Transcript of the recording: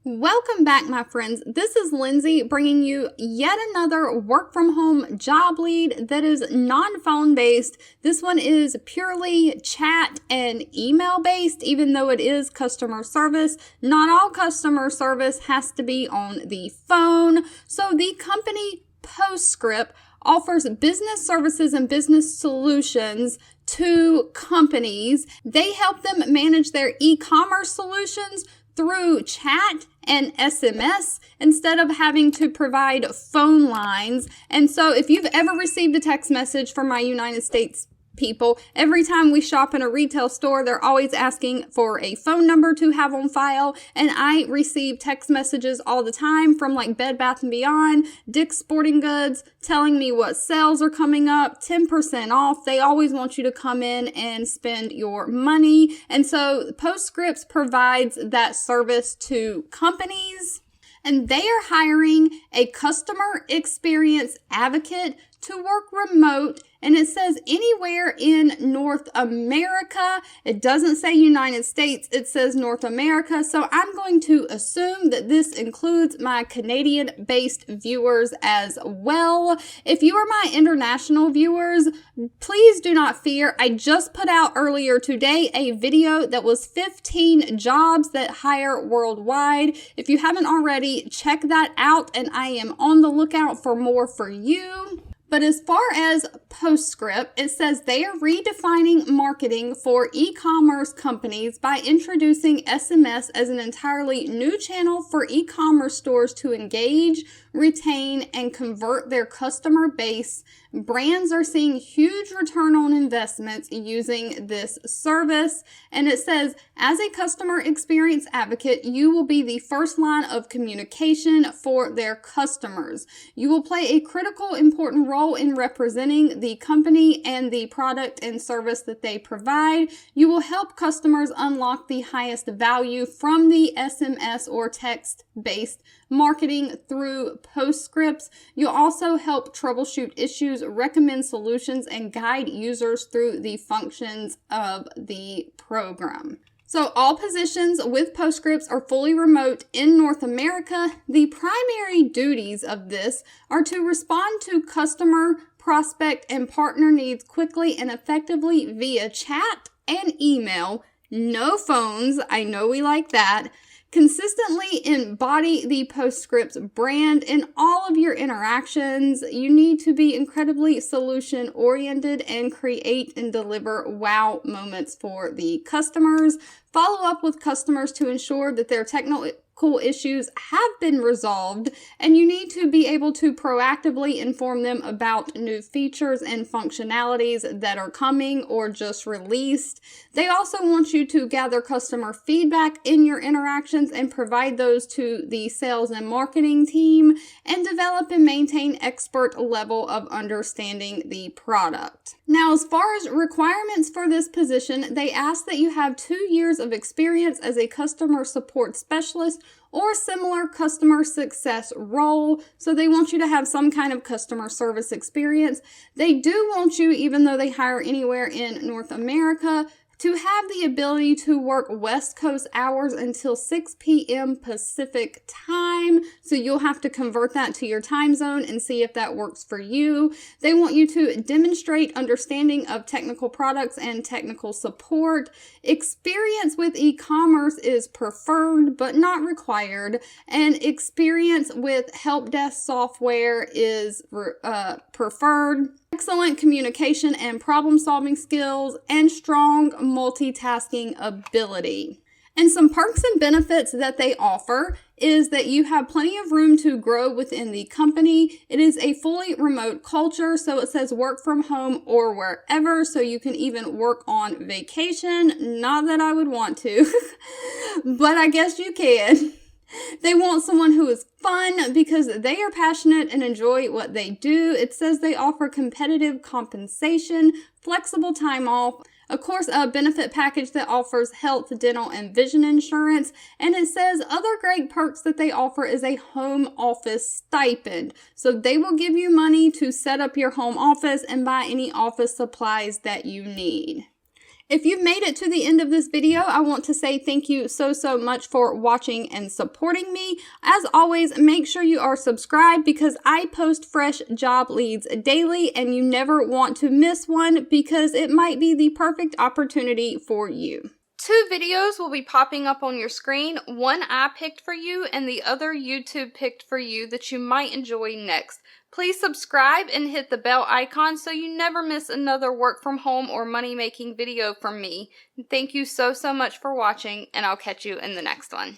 Welcome back, my friends. This is Lindsay bringing you yet another work from home job lead that is non-phone based. This one is purely chat and email based, even though it is customer service. Not all customer service has to be on the phone. So the company Postscript offers business services and business solutions to companies. They help them manage their e-commerce solutions through chat and SMS instead of having to provide phone lines. And so if you've ever received a text message from my United States people, every time we shop in a retail store, they're always asking for a phone number to have on file. And I receive text messages all the time from like Bed Bath & Beyond, Dick's Sporting Goods, telling me what sales are coming up, 10% off. They always want you to come in and spend your money. And so Postscript provides that service to companies. And they are hiring a customer experience advocate to work remote, and it says anywhere in North America. It doesn't say United States, it says North America. So I'm going to assume that this includes my Canadian-based viewers as well. If you are my international viewers, please do not fear. I just put out earlier today a video that was 15 jobs that hire worldwide. If you haven't already, check that out, and I am on the lookout for more for you. But as far as Postscript, it says they are redefining marketing for e-commerce companies by introducing SMS as an entirely new channel for e-commerce stores to engage, retain, and convert their customer base. Brands are seeing huge return on investments using this service. And it says, as a customer experience advocate, you will be the first line of communication for their customers. You will play a critical, important role in representing the company and the product and service that they provide. You will help customers unlock the highest value from the SMS or text-based marketing through Postscript. You'll also help troubleshoot issues, recommend solutions, and guide users through the functions of the program. So all positions with Postscript are fully remote in North America. The primary duties of this are to respond to customer, prospect, and partner needs quickly and effectively via chat and email. No phones. I know we like that. Consistently embody the Postscript brand in all of your interactions. You need to be incredibly solution-oriented and create and deliver wow moments for the customers. Follow up with customers to ensure that their technical issues have been resolved, and you need to be able to proactively inform them about new features and functionalities that are coming or just released. They also want you to gather customer feedback in your interactions and provide those to the sales and marketing team, and develop and maintain expert level of understanding the product. Now, as far as requirements for this position, they ask that you have 2 years of experience as a customer support specialist or similar customer success role. So they want you to have some kind of customer service experience. They do want you, even though they hire anywhere in North America, to have the ability to work West Coast hours until 6 p.m. Pacific time. So you'll have to convert that to your time zone and see if that works for you. They want you to demonstrate understanding of technical products and technical support. Experience with e-commerce is preferred but not required. And experience with help desk software is preferred. Excellent communication and problem-solving skills, and strong multitasking ability. And some perks and benefits that they offer is that you have plenty of room to grow within the company. It is a fully remote culture, so it says work from home or wherever, so you can even work on vacation. Not that I would want to, but I guess you can. They want someone who is fun because they are passionate and enjoy what they do. It says they offer competitive compensation, flexible time off, of course, a benefit package that offers health, dental, and vision insurance. And it says other great perks that they offer is a home office stipend. So they will give you money to set up your home office and buy any office supplies that you need. If you've made it to the end of this video, I want to say thank you so much for watching and supporting me. As always, make sure you are subscribed because I post fresh job leads daily and you never want to miss one because it might be the perfect opportunity for you. 2 videos will be popping up on your screen. One I picked for you and the other YouTube picked for you that you might enjoy next. Please subscribe and hit the bell icon so you never miss another work from home or money making video from me. Thank you so much for watching, and I'll catch you in the next one.